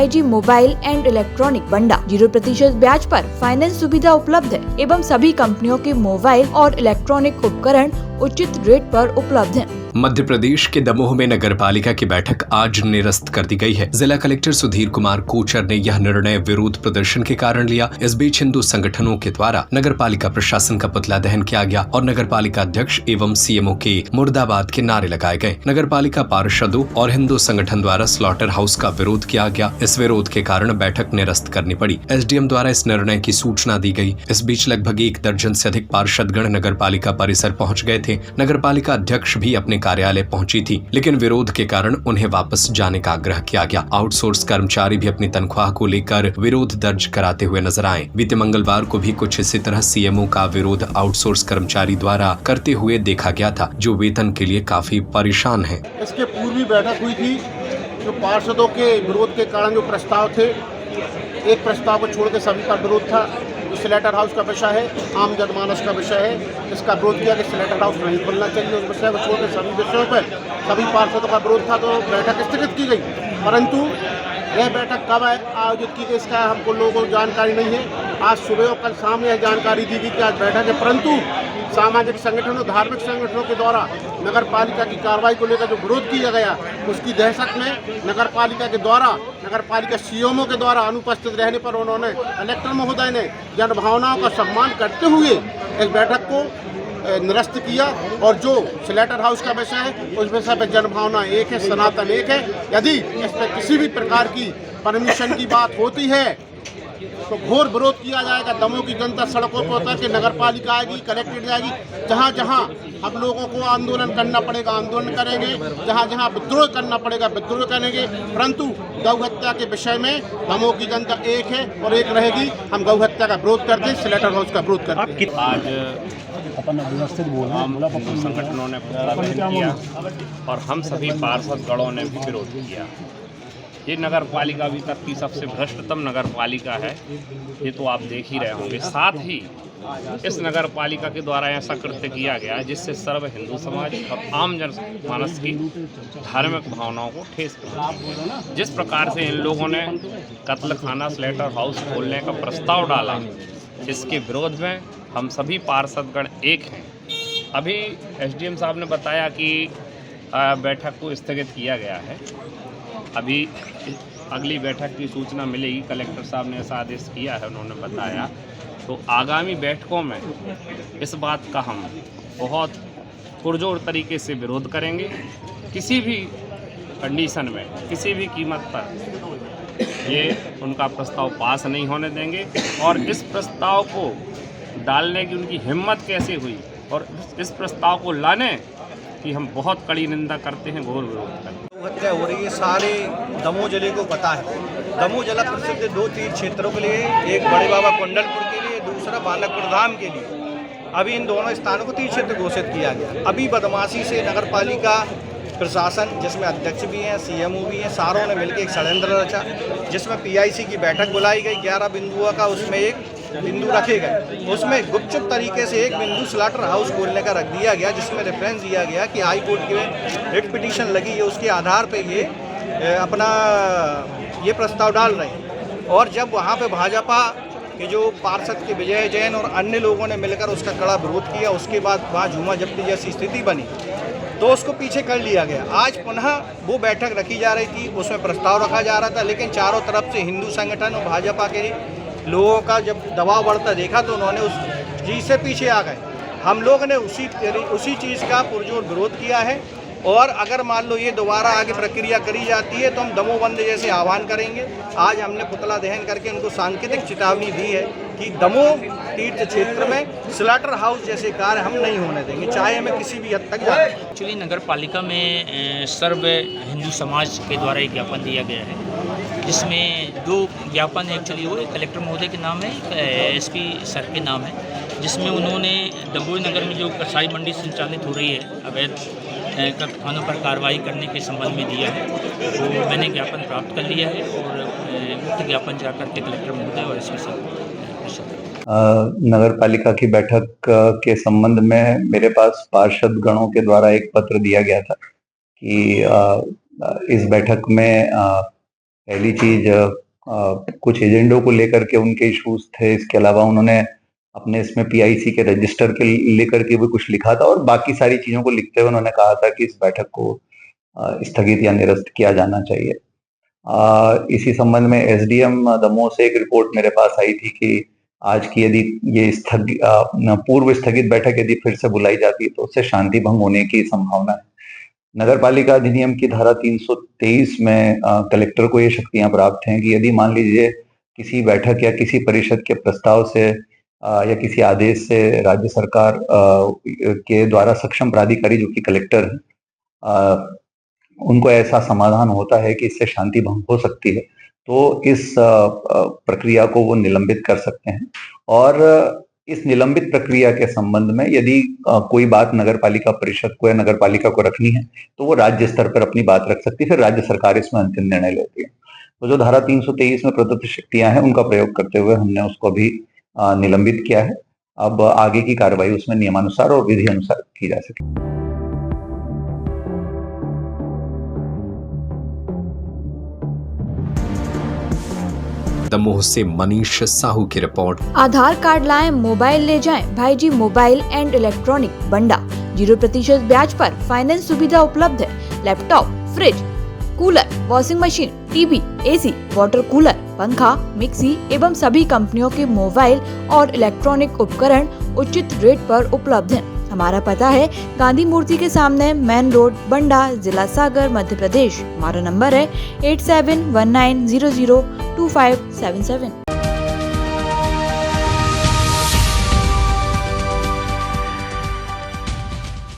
MIG mobile and electronic बंडा 0% ब्याज पर finance सुविधा उपलब्ध है एवं सभी कंपनियों के मोबाइल और इलेक्ट्रॉनिक उपकरण उचित रेट पर उपलब्ध हैं। मध्य प्रदेश के दमोह में नगर पालिका की बैठक आज निरस्त कर दी गई है। जिला कलेक्टर सुधीर कुमार कोचर ने यह निर्णय विरोध प्रदर्शन के कारण लिया। इस बीच हिंदू संगठनों के द्वारा नगर पालिका प्रशासन का पुतला दहन किया गया और नगर पालिका अध्यक्ष एवं CMO के मुर्दाबाद के नारे लगाए गए। नगर पालिका पार्षदों और हिंदू संगठन द्वारा स्लॉटर हाउस का विरोध किया गया। इस विरोध के कारण बैठक निरस्त करनी पड़ी। SDM द्वारा इस निर्णय की सूचना दी गई। इस बीच लगभग 1 दर्जन से अधिक पार्षदगण नगर पालिका परिसर पहुँच गए थे। नगर पालिका अध्यक्ष भी अपने कार्यालय पहुंची थी, लेकिन विरोध के कारण उन्हें वापस जाने का आग्रह किया गया। आउटसोर्स कर्मचारी भी अपनी तनख्वाह को लेकर विरोध दर्ज कराते हुए नजर आए। बीते मंगलवार को भी कुछ इसी तरह CMO का विरोध आउटसोर्स कर्मचारी द्वारा करते हुए देखा गया था, जो वेतन के लिए काफी परेशान है। इसके पूर्व भी बैठक हुई थी, जो पार्षदों के विरोध के कारण जो प्रस्ताव थे, एक प्रस्ताव को छोड़ के सभी का विरोध था। स्लेटर हाउस का विषय है, आम जनमानस का विषय है, इसका विरोध किया कि स्लेटर हाउस नहीं खुलना चाहिए। उस विषय को छोड़ के सभी विषयों पर सभी पार्षदों का विरोध था, तो बैठक स्थगित की गई। परंतु यह बैठक कब आयोजित की गई, इसका हमको लोगों को जानकारी नहीं है। आज सुबह और कल शाम यह जानकारी दी गई कि आज बैठक है, परंतु सामाजिक संगठनों, धार्मिक संगठनों के द्वारा नगर पालिका की कार्रवाई को लेकर जो विरोध किया गया, उसकी दहशत में नगर पालिका के द्वारा, नगर पालिका CMO के द्वारा अनुपस्थित रहने पर उन्होंने कलेक्टर महोदय ने जनभावनाओं का सम्मान करते हुए इस बैठक को निरस्त किया। और जो स्लेटर हाउस का विषय है, उस विषय पर जनभावना एक है, सनातन एक है। यदि इस पर किसी भी प्रकार की परमिशन की बात होती है तो घोर विरोध किया जाएगा। दमोह की जनता सड़कों पर उतर के नगर पालिका आएगी, कलेक्ट्रेट जाएगी। जहाँ जहाँ हम लोगों को आंदोलन करना पड़ेगा, आंदोलन करेंगे। जहाँ जहाँ विद्रोह करना पड़ेगा, विद्रोह करेंगे। परंतु गौ हत्या के विषय में दमोह की जनता एक है और एक रहेगी। हम गौ हत्या का विरोध करते हैं, स्लेटर हाउस का विरोध करते हैं। आज हिंदू संगठनों ने पुतला दहन किया और हम सभी पार्षदगणों ने भी विरोध किया। ये नगर पालिका अभी तक की सबसे भ्रष्टतम नगर पालिका है, ये तो आप देख ही रहे होंगे। साथ ही इस नगर पालिका के द्वारा ऐसा कृत्य किया गया जिससे सर्व हिंदू समाज और आम जनमानस की धार्मिक भावनाओं को ठेस पहुंची। जिस प्रकार से इन लोगों ने कत्ल खाना स्लेटर हाउस खोलने का प्रस्ताव डाला, इसके विरोध में हम सभी पार्षदगण एक हैं। अभी SDM साहब ने बताया कि बैठक को स्थगित किया गया है। अभी अगली बैठक की सूचना मिलेगी। कलेक्टर साहब ने ऐसा आदेश किया है, उन्होंने बताया। तो आगामी बैठकों में इस बात का हम बहुत पुरजोर तरीके से विरोध करेंगे। किसी भी कंडीशन में, किसी भी कीमत पर ये उनका प्रस्ताव पास नहीं होने देंगे। और इस प्रस्ताव को डालने की उनकी हिम्मत कैसे हुई और इस प्रस्ताव को लाने की हम बहुत कड़ी निंदा करते हैं, घोर विरोध करते हैं। हत्या हो रही है, सारे दमोह जिले को पता है। दमोह जिला प्रसिद्ध 2 तीर्थ क्षेत्रों के लिए, एक बड़े बाबा कुंडलपुर के लिए, दूसरा बालकपुर धाम के लिए। अभी इन दोनों स्थानों को तीर्थ क्षेत्र घोषित किया गया। अभी बदमाशी से नगर पालिका प्रशासन, जिसमें अध्यक्ष भी हैं, CMO भी हैं, सारों ने मिलकर एक षड्यंत्र रचा, जिसमें PIC की बैठक बुलाई गई। 11 बिंदुओं का उसमें एक बिंदु रखे गए। उसमें गुपचुप तरीके से एक बिंदु स्लेटर हाउस खोलने का रख दिया गया, जिसमें रेफरेंस दिया गया कि हाई कोर्ट की रिट पिटीशन लगी है, उसके आधार पे ये अपना ये प्रस्ताव डाल रहे हैं। और जब वहाँ पे भाजपा के जो पार्षद के विजय जैन और अन्य लोगों ने मिलकर उसका कड़ा विरोध किया, उसके बाद वहाँ झूमा जब्ती जैसी स्थिति बनी, तो उसको पीछे कर लिया गया। आज पुनः वो बैठक रखी जा रही थी, उसमें प्रस्ताव रखा जा रहा था, लेकिन चारों तरफ से हिंदू संगठन और भाजपा के लोगों का जब दबाव बढ़ता देखा तो उन्होंने उस चीज़ से पीछे आ गए। हम लोग ने उसी चीज़ का पुरजोर विरोध किया है। और अगर मान लो ये दोबारा आगे प्रक्रिया करी जाती है तो हम दमोह बंद जैसे आह्वान करेंगे। आज हमने पुतला दहन करके उनको सांकेतिक चेतावनी दी है कि दमोह तीर्थ क्षेत्र में स्लेटर हाउस जैसे कार्य हम नहीं होने देंगे, चाहे हमें किसी भी हद तक जाए। एक्चुअली नगर पालिका में सर्व हिंदू समाज के द्वारा एक ज्ञापन दिया गया है, जिसमें 2 ज्ञापन एक्चुअली वो कलेक्टर महोदय के नाम है, SP सर के नाम है, जिसमें उन्होंने दमोह नगर में जो कसाई मंडी संचालित हो रही है अवैध खानों पर कार्रवाई करने के संबंध में दिया है। तो मैंने ज्ञापन प्राप्त कर लिया है और उक्त ज्ञापन जाकर के कलेक्टर महोदय और SP सर नगर पालिका की बैठक के संबंध में मेरे पास पार्षद गणों के द्वारा एक पत्र दिया गया था कि इस बैठक में पहली चीज कुछ एजेंडों को लेकर के उनके इश्यूज थे। इसके अलावा उन्होंने अपने इसमें पीआईसी के रजिस्टर के लेकर के भी कुछ लिखा था और बाकी सारी चीजों को लिखते हुए उन्होंने कहा था कि इस बैठक को स्थगित या निरस्त किया जाना चाहिए। इसी संबंध में एसडीएम दमोह से एक रिपोर्ट मेरे पास आई थी कि आज की यदि ये पूर्व स्थगित बैठक यदि फिर से बुलाई जाती तो उससे शांति भंग होने की संभावना है। नगर पालिका अधिनियम की धारा 323 में कलेक्टर को ये शक्तियां प्राप्त हैं कि यदि मान लीजिए किसी बैठक या किसी परिषद के प्रस्ताव से या किसी आदेश से राज्य सरकार के द्वारा सक्षम प्राधिकारी जो कि कलेक्टर है उनको ऐसा समाधान होता है कि इससे शांति भंग हो सकती है तो इस प्रक्रिया को वो निलंबित कर सकते हैं। और इस निलंबित प्रक्रिया के संबंध में यदि कोई बात नगर पालिका परिषद को या नगर पालिका को रखनी है तो वो राज्य स्तर पर अपनी बात रख सकती है, फिर राज्य सरकार इसमें अंतिम निर्णय लेती है। तो जो धारा 323 में प्रदत्त शक्तियां हैं उनका प्रयोग करते हुए हमने उसको भी निलंबित किया है। अब आगे की कार्रवाई उसमें नियमानुसार और विधि अनुसार की जा सके। दमोह से मनीष साहू की रिपोर्ट। आधार कार्ड लाएं, मोबाइल ले जाएं। भाईजी मोबाइल एंड इलेक्ट्रॉनिक बंडा 0% ब्याज पर फाइनेंस सुविधा उपलब्ध है। Laptop, fridge, cooler, washing machine, TV, AC, water cooler, पंखा, मिक्सी एवं सभी कंपनियों के मोबाइल और इलेक्ट्रॉनिक उपकरण उचित रेट पर उपलब्ध हैं। हमारा पता है गांधी मूर्ति के सामने, मेन रोड, बंडा, जिला सागर, मध्य प्रदेश। हमारा नंबर है 8719002577।